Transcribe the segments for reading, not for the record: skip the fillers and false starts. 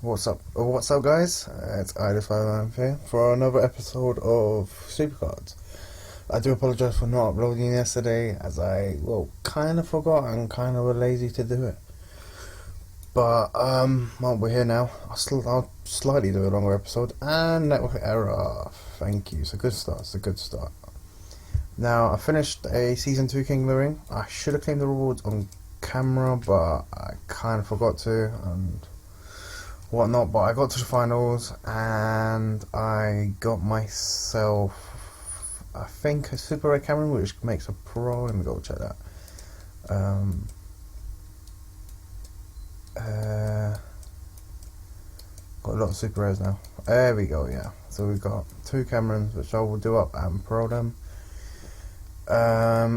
What's up? What's up, guys? It's Idis5 here for another episode of Supercards. I do apologize for not uploading yesterday, as I kind of forgot and kind of were lazy to do it. But well, we're here now. I'll slightly do a longer episode and network error. Thank you. It's a good start. It's a good start. Now I finished a season 2 King of the Ring. I should have claimed the rewards on camera, but I kind of forgot to and whatnot. But I got to the finals and I got myself, I think, a super rare Cameron, which makes a pro. Let me go check that. Got a lot of super rares now. There we go. Yeah, so we've got 2 Camerons, which I will do up and pro them. At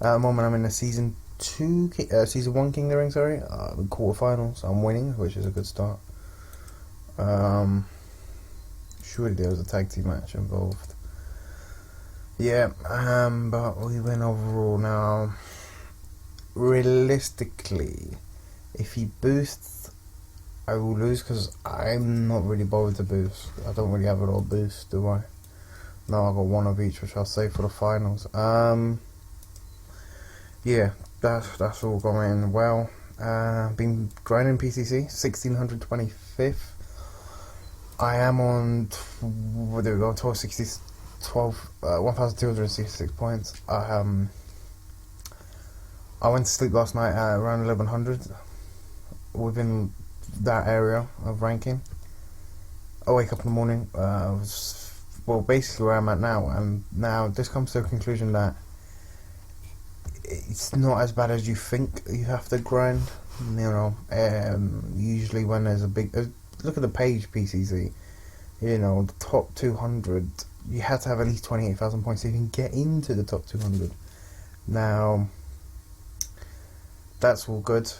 the moment I'm in the season 1 King of the Ring, sorry, the quarterfinals. I'm winning, which is a good start. Surely there was a tag team match involved. Yeah, but we win overall. Now, realistically, if he boosts, I will lose because I'm not really bothered to boost. I don't really have a lot of boosts, do I? No, I got one of each, which I'll save for the finals. Yeah, that's all going well. Been grinding PCC 1625th. I am on there we go, 1266 points. I went to sleep last night at around 1100, within that area of ranking. I wake up in the morning, basically where I'm at now, and now this comes to a conclusion that it's not as bad as you think you have to grind. Usually when there's a big look at the page PCC, the top 200, you have to have at least 28,000 points so you can get into the top 200. Now, that's all good.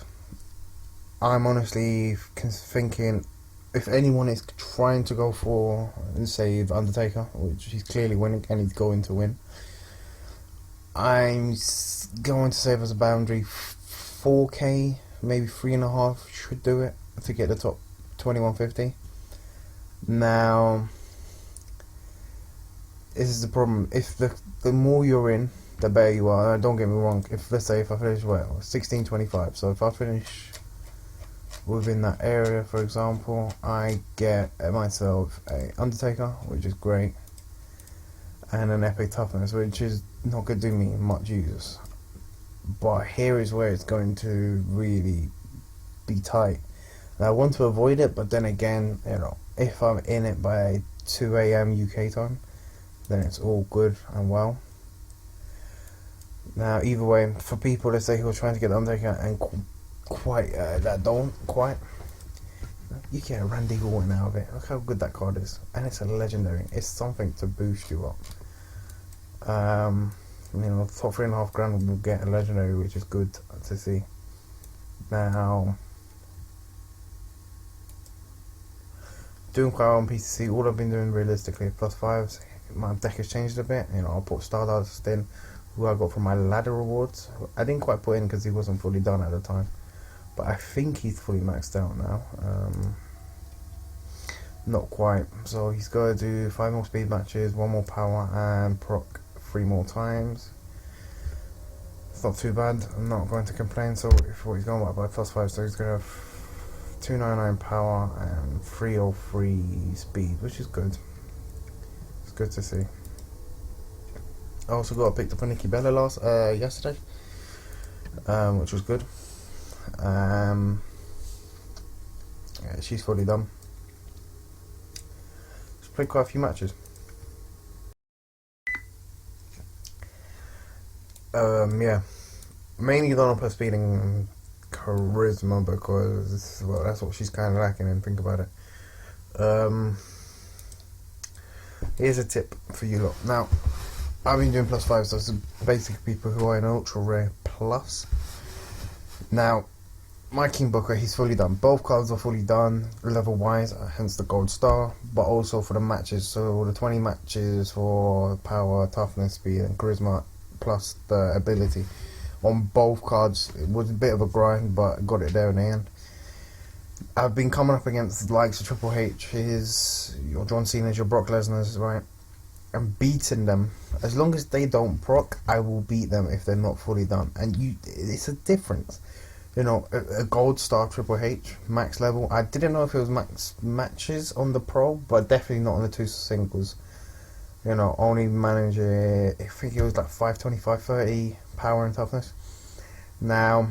I'm honestly thinking, if anyone is trying to go for, say, the Undertaker, which he's clearly winning and he's going to win, I'm going to save as a boundary 4k, maybe 3.5 should do it to get the top 2150. Now, this is the problem. If the more you're in, the better you are. Don't get me wrong. Let's say if I finish 1625, so if I finish within that area, for example, I get myself a Undertaker, which is great, and an epic toughness, which is not going to do me much use. But here is where it's going to really be tight. Now, I want to avoid it, but then again, if I'm in it by 2 AM UK time, then it's all good and well. Now, either way, for people, let's say, who are trying to get the Undertaker and that don't quite, you get a Randy Orton out of it. Look how good that card is, and it's a legendary. It's something to boost you up. Top 3.5 grand will get a legendary, which is good to see. Now, doing quite well on PCC. All I've been doing realistically, +5s. My deck has changed a bit. I'll put Stardust in, who I got from my ladder rewards. I didn't quite put in because he wasn't fully done at the time, but I think he's fully maxed out now. Not quite. So he's got to do 5 more speed matches, 1 more power, and proc 3 more times. It's not too bad. I'm not going to complain. So if he's going by +5, so he's going to have 299 power and 303 speed, which is good. It's good to see. I also got picked up a Nikki Bella yesterday, which was good. Yeah, she's fully done. She's played quite a few matches. Yeah, mainly done up her speed and charisma because, that's what she's kind of lacking in. Think about it. Here's a tip for you lot. Now, I've been doing +5s, so it's basically people who are in ultra rare plus. Now, my King Booker, he's fully done. Both cards are fully done, level wise, hence the gold star, but also for the matches. So the 20 matches for power, toughness, speed, and charisma, plus the ability on both cards. It was a bit of a grind, but got it there in the end. I've been coming up against the likes of Triple H, your John Cena's, your Brock Lesnar's, right? And beating them. As long as they don't proc, I will beat them if they're not fully done. And it's a difference. You know, a gold star Triple H, max level. I didn't know if it was max matches on the pro, but definitely not on the two singles. You know, only managing, I think it was like 520, 530 power and toughness. Now,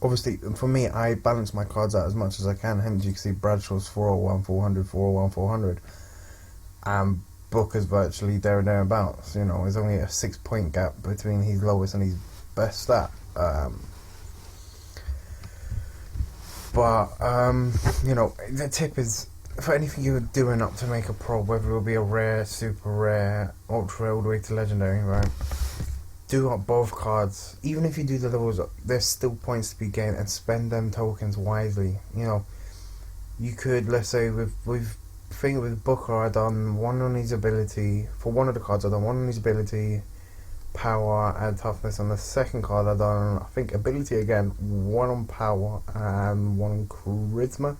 obviously, for me, I balance my cards out as much as I can. Hence, you can see Bradshaw's 401, 400, 401, 400. And Booker's virtually there and thereabouts. You know, there's only a 6-point gap between his lowest and his best stat. You know, the tip is, for anything you're doing up to make a pro, whether it will be a rare, super rare, ultra, all the way to legendary, right? Do up both cards. Even if you do the levels up, there's still points to be gained, and spend them tokens wisely. You know, you could, let's say, with Booker, I done one on his ability. For one of the cards, I done one on his ability, power and toughness. On the second card, I done, I think, ability again, one on power and one on charisma.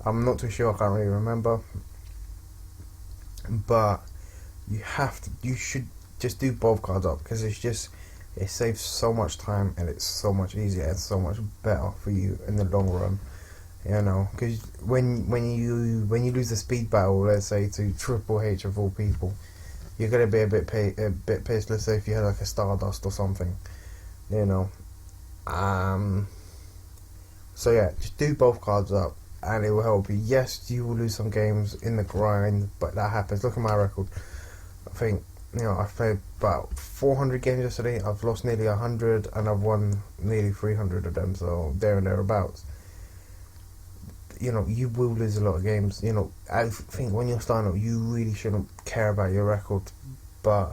I'm not too sure, I can't really remember. But you should just do both cards up, because it saves so much time, and it's so much easier and so much better for you in the long run. You know, because when you lose the speed battle, let's say to Triple H of all people, you're gonna be a bit pissed. Let's say if you had like a Stardust or something, you know. So yeah, just do both cards up, and it will help you. Yes, you will lose some games in the grind, but that happens. Look at my record. I think, you know, I've played about 400 games yesterday. I've lost nearly 100, and I've won nearly 300 of them. So there and thereabouts. You know, you will lose a lot of games. You know, I think when you're starting up, you really shouldn't care about your record. But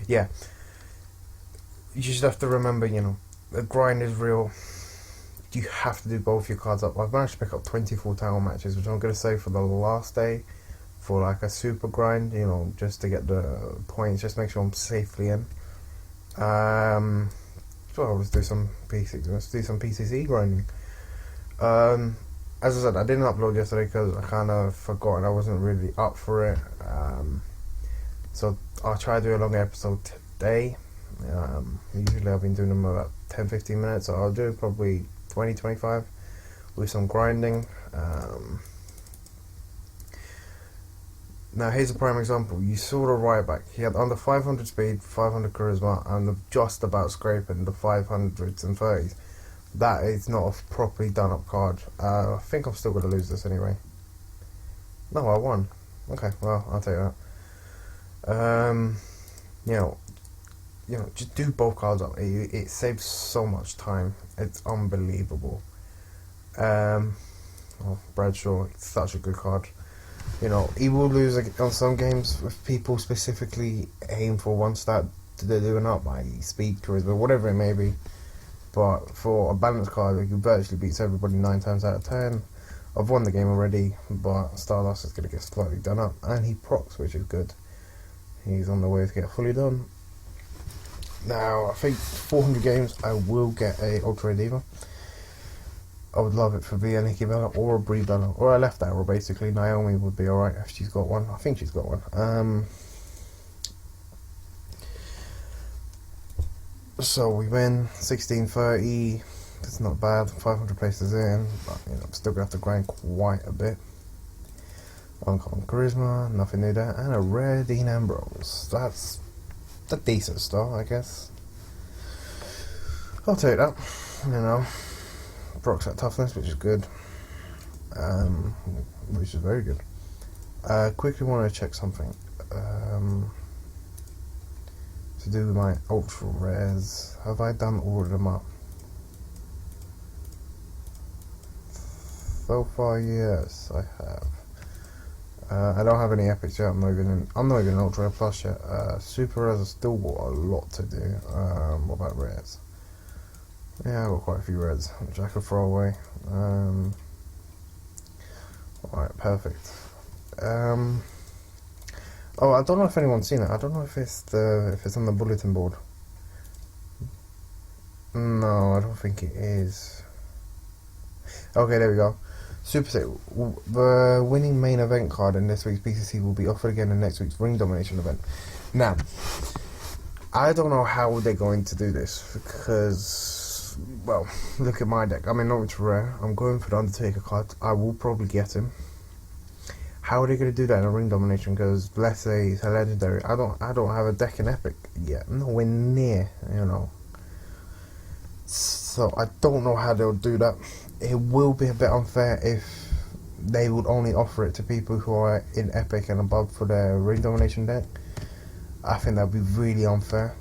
yeah, you just have to remember, you know, the grind is real. You have to do both your cards up. I've managed to pick up 24 title matches, which I'm going to say for the last day, for like a super grind, you know, just to get the points, just make sure I'm safely in. So let's do some PCC grinding. As I said, I didn't upload yesterday because I kind of forgot and I wasn't really up for it. So I'll try to do a longer episode today. Usually I've been doing them about 10-15 minutes, so I'll do probably 20-25 with some grinding. Now here's a prime example. You saw the right back. He had under 500 speed, 500 charisma, and just about scraping the 500s and 30s. That is not a properly done up card. I think I'm still going to lose this anyway. No, I won. Okay, well, I'll take that. You know, just do both cards up. It saves so much time. It's unbelievable. Bradshaw, it's such a good card. You know, he will lose on some games if people specifically aim for one stat they're doing up, like speed, charisma, whatever it may be. But for a balanced card, he virtually beats everybody 9 times out of 10. I've won the game already, but Stardust is going to get slightly done up, and he procs, which is good. He's on the way to get fully done. Now, I think 400 games, I will get a Ultra Diva. I would love it for Via Nikki Bella or a Brie Bella, or a left arrow basically. Naomi would be alright if she's got one. I think she's got one. So we win 1630. That's not bad. 500 places in, but you know, I'm still gonna have to grind quite a bit. Uncommon charisma, nothing new there, and a rare Dean Ambrose. That's a decent start, I guess. I'll take that. You know, Brock's at toughness, which is good. Which is very good. Quickly want to check something. To do with my ultra rares. Have I done all of them up? So far, yes, I have. I don't have any epics yet. I'm not even an ultra plus yet. Super rares, I still got a lot to do. What about rares? Yeah, I've got quite a few rares which I could throw away. Alright, perfect. Oh, I don't know if anyone's seen it. I don't know if it's on the bulletin board. No, I don't think it is. Okay, there we go. Super Sick. The winning main event card in this week's PCC will be offered again in next week's Ring Domination event. Now, I don't know how they're going to do this because, well, look at my deck. I'm in ultra rare. I'm going for the Undertaker card. I will probably get him. How are they going to do that in a Ring Domination? Because let's say it's a legendary. I don't have a deck in Epic yet. Nowhere near, you know. So I don't know how they'll do that. It will be a bit unfair if they would only offer it to people who are in Epic and above for their Ring Domination deck. I think that would be really unfair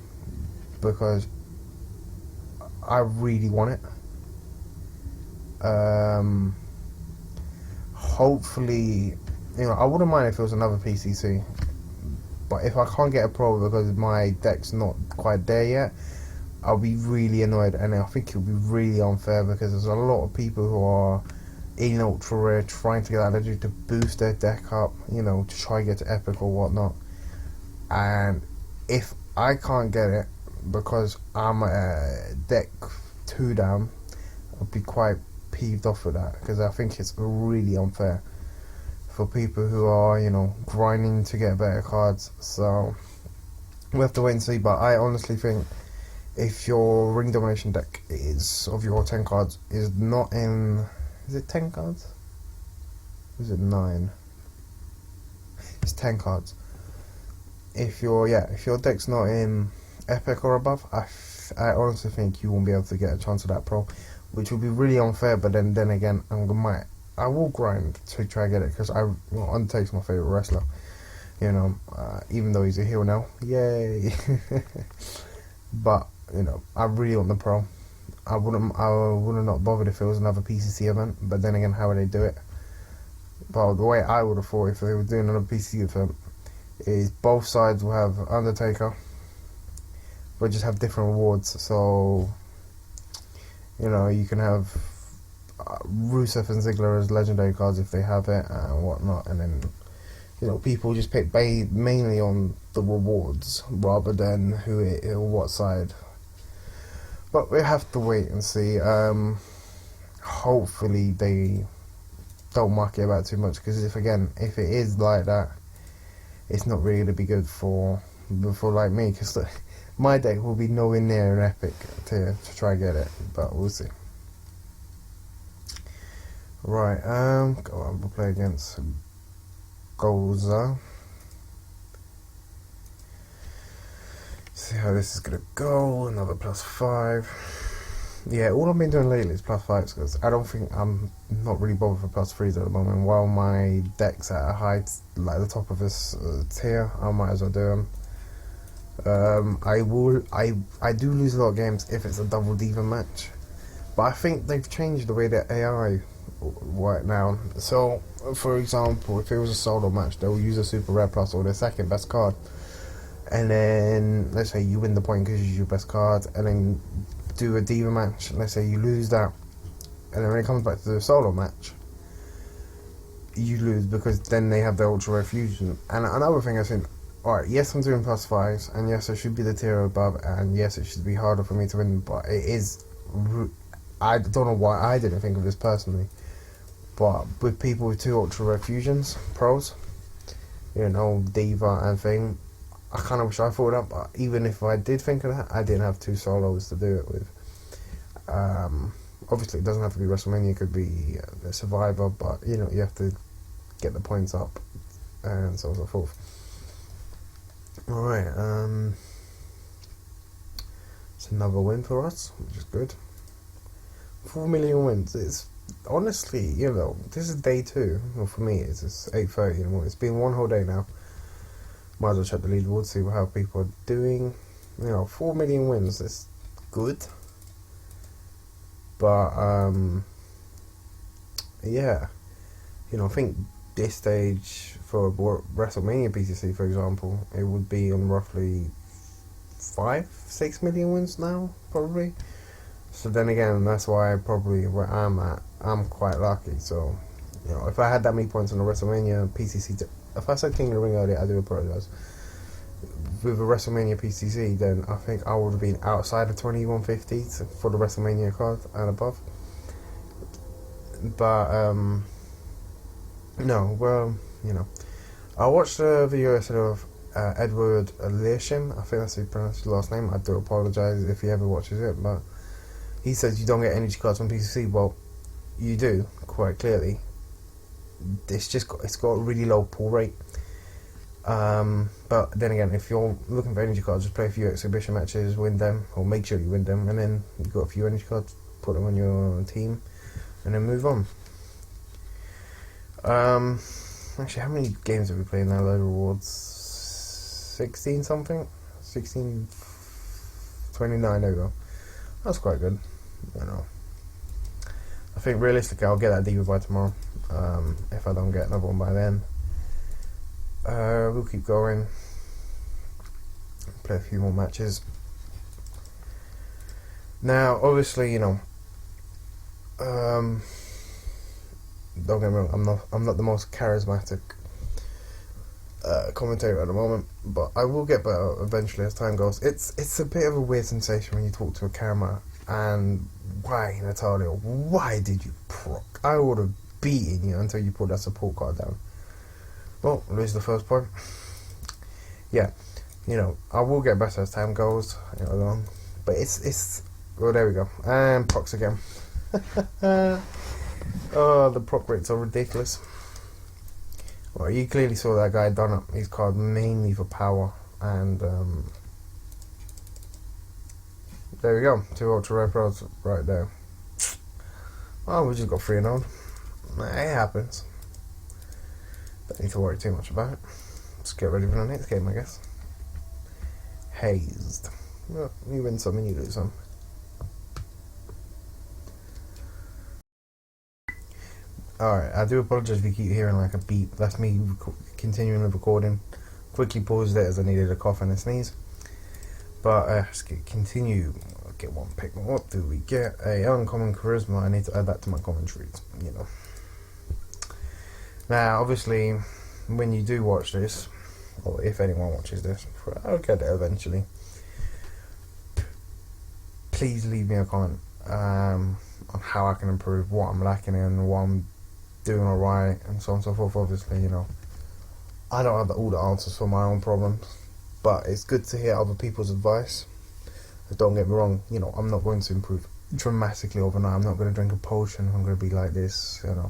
because I really want it. Hopefully, you know, I wouldn't mind if it was another PCC, but if I can't get a pro because my deck's not quite there yet, I'll be really annoyed, and I think it'll be really unfair because there's a lot of people who are in ultra rare trying to get that legendary to boost their deck up, you know, to try and get to Epic or whatnot. And if I can't get it because I'm deck 2 down, I'll be quite peeved off with that because I think it's really unfair for people who are, you know, grinding to get better cards. So we'll have to wait and see, but I honestly think if your Ring Domination deck is, of your 10 cards, is not in... Is it 10 cards? Or is it 9? It's 10 cards. If your deck's not in Epic or above, I honestly think you won't be able to get a chance of that pro, which would be really unfair. But then again, I will grind to try and get it because Undertaker's my favorite wrestler. You know, even though he's a heel now, yay! But you know, I really want the pro. I would have not bothered if it was another PCC event. But then again, how would they do it? Well, the way I would have thought if they were doing another PCC event is both sides will have Undertaker, but just have different rewards. So, you know, you can have Rusev and Ziggler as legendary cards if they have it and whatnot, and then, you know, people just pick mainly on the rewards rather than what side. But we have to wait and see. Hopefully they don't muck it about too much, because if it is like that, it's not really going to be good for like me, because my deck will be nowhere near an Epic to try and get it, but we'll see. Right, go on, we'll play against Goza. See how this is gonna go. Another +5. Yeah, all I've been doing lately is +5s because I'm not really bothered for +3s at the moment. While my deck's at a high, like the top of this tier, I might as well do them. I do lose a lot of games if it's a double diva match, but I think they've changed the way that AI right now. So, for example, if it was a solo match, they'll use a super rare plus or their second best card, and then let's say you win the point because you use your best card, and then do a diva match. Let's say you lose that, and then when it comes back to the solo match, you lose because then they have the ultra rare fusion. And another thing I think, alright, yes, I'm doing +5s, and yes, I should be the tier above, and yes, it should be harder for me to win, but it is. I don't know why I didn't think of this personally, but with people with 2 ultra rare fusions, pros, you know, diva and thing, I kind of wish I thought of that, but even if I did think of that, I didn't have 2 solos to do it with. Obviously, it doesn't have to be WrestleMania, it could be a Survivor, but, you know, you have to get the points up, and so on and so forth. Alright, it's another win for us, which is good. 4 million wins. It's honestly, you know, this is day 2. Well, for me, it's 8:30 in the morning. It's been one whole day now. Might as well check the leaderboard, see how people are doing. You know, 4 million wins is good. But, yeah. You know, I think this stage for WrestleMania PCC, for example, it would be on roughly 5-6 million wins now, probably. So then again, that's why probably where I'm at, I'm quite lucky. So, you know, if I had that many points on the WrestleMania PCC, if I said King of the Ring earlier, I do apologise. With a WrestleMania PCC, then I think I would have been outside of 2150 for the WrestleMania card and above. But no, well, you know, I watched a video yesterday of Edward Leisham. I think that's how you pronounce his last name. I do apologise if he ever watches it, but he says you don't get energy cards on PCC. Well, you do, quite clearly. It's got a really low pull rate. But then again, if you're looking for energy cards, just play a few exhibition matches, win them, or make sure you win them, and then you got a few energy cards, put them on your team, and then move on. Actually, how many games have we played now? Load rewards 16 something, 16, 29. There we go. That's quite good. You know, I think realistically, I'll get that diva by tomorrow. If I don't get another one by then. We'll keep going, play a few more matches. Now, obviously, you know, don't get me wrong, I'm not the most charismatic commentator at the moment, but I will get better eventually as time goes. It's a bit of a weird sensation when you talk to a camera, and why, Natalia, why did you proc? I would have beaten you until you put that support card down. Well, lose the first point. Yeah, you know, I will get better as time goes, you know, but it's well, there we go, and procs again. Oh, the proc rates are ridiculous. Well, you clearly saw that guy done up his card mainly for power, and there we go, 2 ultra rare pros right there. Oh, we just got 3-0. It happens. Don't need to worry too much about it. Just get ready for the next game, I guess. Hazed. Well, you win some and you lose some. Alright, I do apologise if you keep hearing like a beep. That's me continuing the recording. Quickly paused it as I needed a cough and a sneeze. But let's continue. I'll get one pick. What do we get? A uncommon charisma. I need to add that to my commentaries, you know. Now, obviously, when you do watch this, or if anyone watches this, I'll get it eventually, please leave me a comment on how I can improve, what I'm lacking in, what I'm doing alright, and so on and so forth. Obviously, you know, I don't have all the answers for my own problems, but it's good to hear other people's advice. Don't get me wrong, you know, I'm not going to improve dramatically overnight. I'm not going to drink a potion, I'm going to be like this, you know.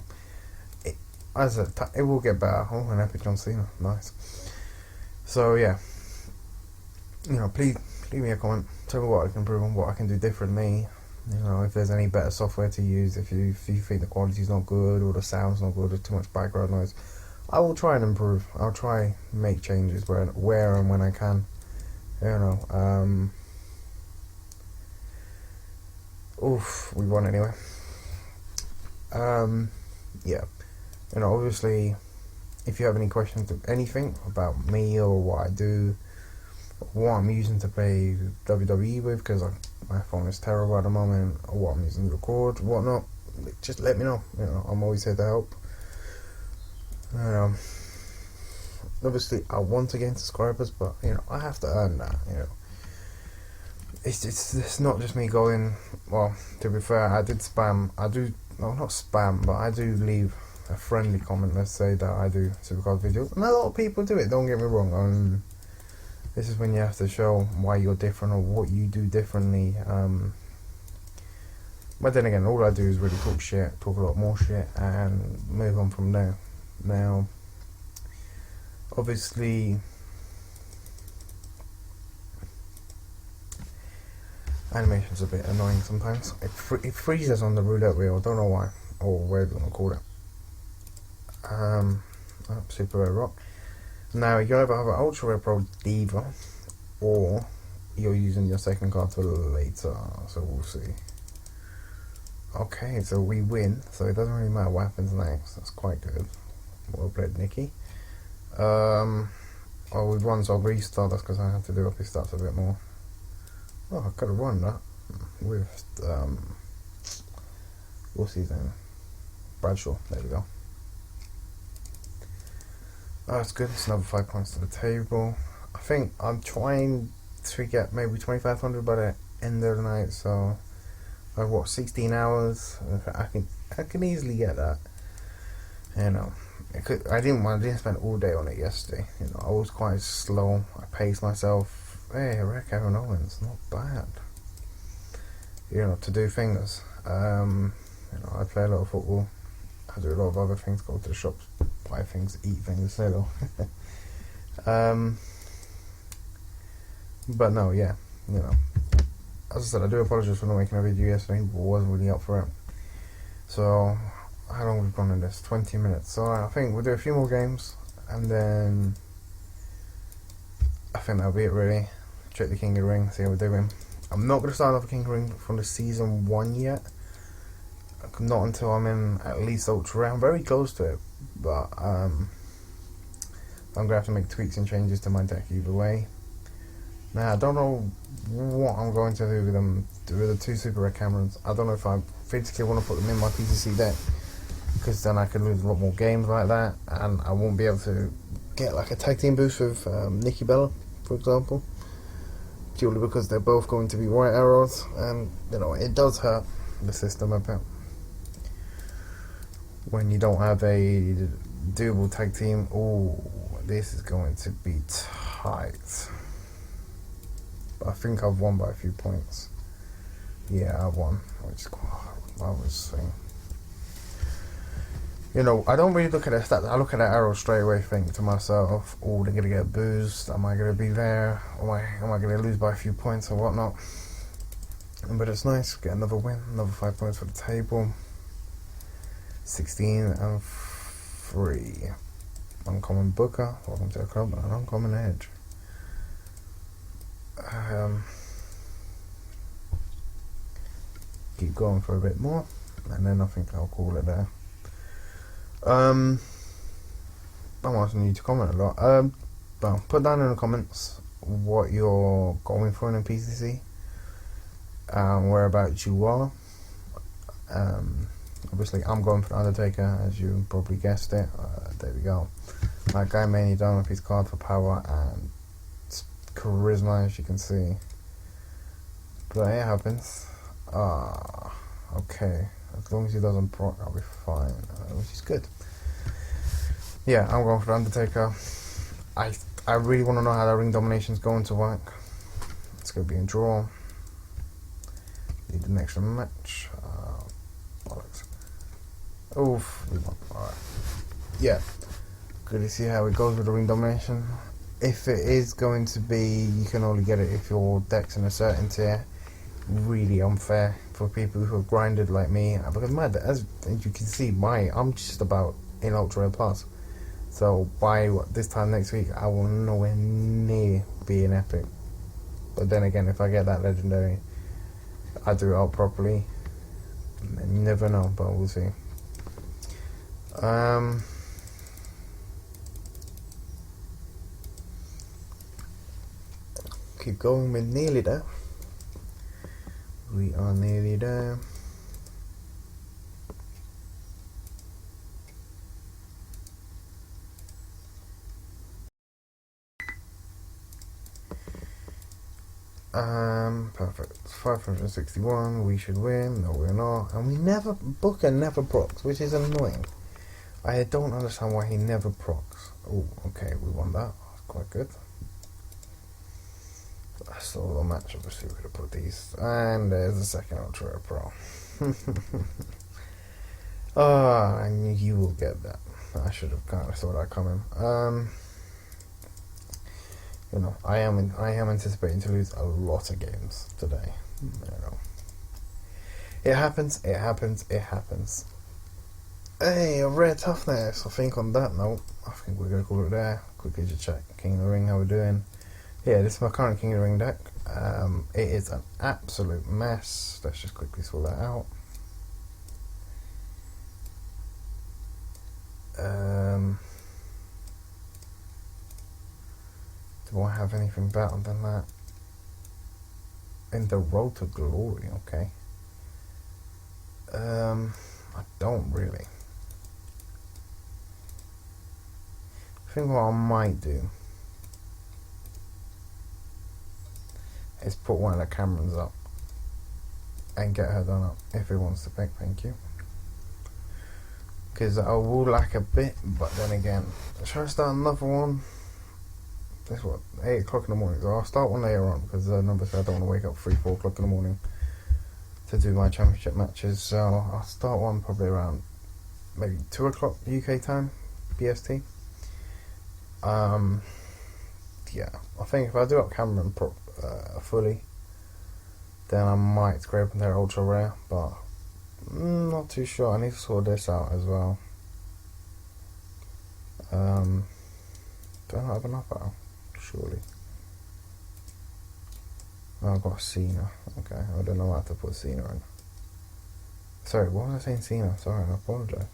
It will get better. Oh, an epic John Cena, nice. So yeah, you know, please leave me a comment. Tell me what I can improve on, what I can do differently. You know, if there's any better software to use, if you think the quality's not good or the sound's not good or too much background noise, I will try and improve. I'll try make changes where and when I can. You know, oof, we won anyway. Yeah. You know, obviously, if you have any questions of anything about me or what I do, what I'm using to play WWE with, because my phone is terrible at the moment, or what I'm using to record, whatnot, just let me know. You know, I'm always here to help. You know, obviously, I want to gain subscribers, but you know, I have to earn that. You know, it's not just me going. Well, to be fair, I did spam. Well, not spam, but I do leave a friendly comment, let's say, that I do Supercards videos, and a lot of people do it, don't get me wrong. This is when you have to show why you're different or what you do differently, but then again, all I do is really talk a lot more shit, and move on from there. Now, obviously, animation's a bit annoying sometimes. It freezes on the roulette wheel, I don't know why, or whatever you want to call it. Super Rare Rock. Now, you either have an Ultra Rare Pro Diva, or you're using your second card for later, so we'll see. Okay, so we win, so it doesn't really matter what happens next. That's quite good. Well played, Nikki. Oh, we've won, so I'll restart. That's because I have to do up his stats a bit more. Oh, I could have won that with what's his name? Bradshaw. There we go. Oh, that's good. It's another 5 points to the table. I think I'm trying to get maybe 2,500 by the end of the night, so Like what, 16 hours? I can easily get that. You know, I didn't spend all day on it yesterday. You know, I was quite slow. I paced myself. Hey, Rick Kevin Owens, not bad. You know, to do things. You know, I play a lot of football. I do a lot of other things. Go to the shops, buy things, eat things, you know. But no, yeah, you know. As I said, I do apologize for not making a video yesterday, but wasn't really up for it. So, how long have we gone in this? 20 minutes. So I think we'll do a few more games, and then I think that'll be it really. Check the King of the Ring, see how we're doing. I'm not going to start off a King of the Ring from the season 1 yet. Not until I'm in at least Ultra. I'm very close to it, but I'm going to have to make tweaks and changes to my deck either way. Now, I don't know what I'm going to do with them, with the 2 Super Red Camerons. I don't know if I physically want to put them in my PCC deck, because then I could lose a lot more games like that, and I won't be able to get like a tag team boost with Nikki Bella, for example, purely because they're both going to be white arrows, and you know, it does hurt the system a bit when you don't have a doable tag team. Oh, this is going to be tight. But I think I've won by a few points. Yeah, I've won, which is I was saying. You know, I don't really look at the stats. I look at that arrow straight away, think to myself, oh, they're going to get a boost. Am I going to be there? Am I going to lose by a few points or whatnot? But it's nice. Get another win. Another 5 points for the table. 16 and 3. Uncommon Booker. Welcome to the club. An uncommon Edge. Keep going for a bit more, and then I think I'll call it there. I'm asking you to comment a lot. Well, put down in the comments what you're going for in a PCC, whereabouts you are. Obviously, I'm going for the Undertaker, as you probably guessed it. There we go. My guy mainly done with his card for power and charisma, as you can see. But it happens. Okay. As long as he doesn't proc, I'll be fine, which is good. Yeah, I'm going for the Undertaker. I really want to know how that ring domination's going to work. It's going to be a draw. Need an extra match. Bollocks. Oof, we won. Alright. Yeah. Good to see how it goes with the ring domination. If it is going to be, you can only get it if your deck's in a certain tier. Really unfair for people who have grinded like me, because as you can see, I'm just about in Ultra Plus. So by this time next week, I will nowhere near be an epic. But then again, if I get that legendary, I do it out properly. And you never know, but we'll see. Keep going, we're nearly there. We are nearly there. Perfect. 561, we should win. No, we're not. And we never, Booker never procs, which is annoying. I don't understand why he never procs. Oh, okay, we won that. That's quite good. That's all the match, obviously. We're going to put these. And there's the second Ultra Pro. And you will get that. I should have kind of saw that coming. You know, I am anticipating to lose a lot of games today. You know, it happens. Hey, a rare toughness. I think on that note, I think we're gonna call it there. Quickly just check King of the Ring, how we're doing. Yeah, this is my current King of the Ring deck. It is an absolute mess. Let's just quickly sort that out. Do I have anything better than that? In the Road to Glory, okay. I don't really. I think what I might do is put one of the Camerons up. and get her done up if he wants to pick. Thank you. Because I will lack a bit, but then again, should I start another one? That's what, 8 o'clock in the morning. So I'll start one later on because obviously I don't want to wake up 3-4 o'clock in the morning to do my championship matches. So I'll start one probably around maybe 2 o'clock UK time, BST. Yeah, I think if I do up Cameron fully, then I might scrape into their ultra rare, but not too sure. I need to sort this out as well. Do I not have enough out? Surely. Oh, I've got Cena. Okay, I don't know how to put Cena in. Sorry, what was I saying Cena? Sorry, I apologise.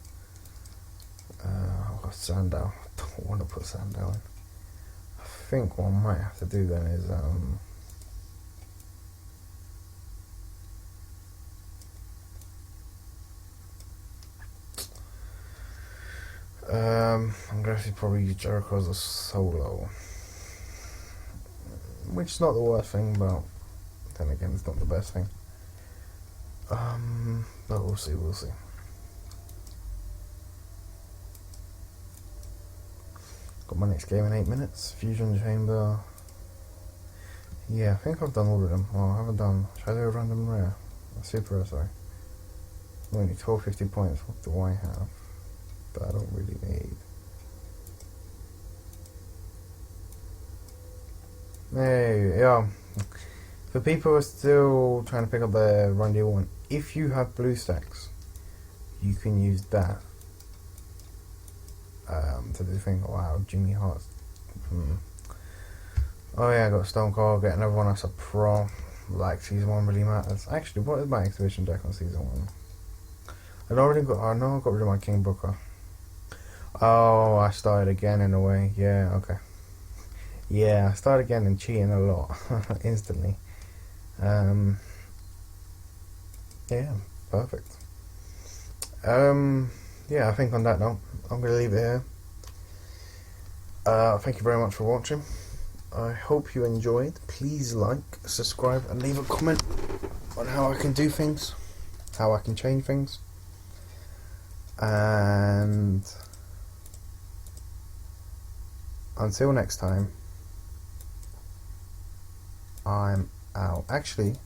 I've got Sandow. I don't want to put Sandow in. I think what I might have to do then is I'm gonna have to probably use Jericho as a solo, which is not the worst thing, but then again it's not the best thing. But we'll see. Got my next game in 8 minutes. Fusion Chamber. Yeah, I think I've done all of them. Oh, I haven't done Shadow Random Rare. Super Rare, sorry. Only 1250 points. What do I have that I don't really need? Hey, yeah. For people who are still trying to pick up the Run D1, if you have blue stacks, you can use that to do the thing. Wow, Jimmy Hart. Oh yeah, I got Stone Cold, get another one that's a pro. Like season 1 really matters. Actually, what is my exhibition deck on season 1? I know I got rid of my King Booker. Oh, I started again in a way. Yeah, okay. Yeah, I started again and cheating a lot instantly. Yeah, perfect. Yeah, I think on that note, I'm going to leave it here. Thank you very much for watching. I hope you enjoyed. Please like, subscribe, and leave a comment on how I can do things, how I can change things. And until next time, I'm out. Actually,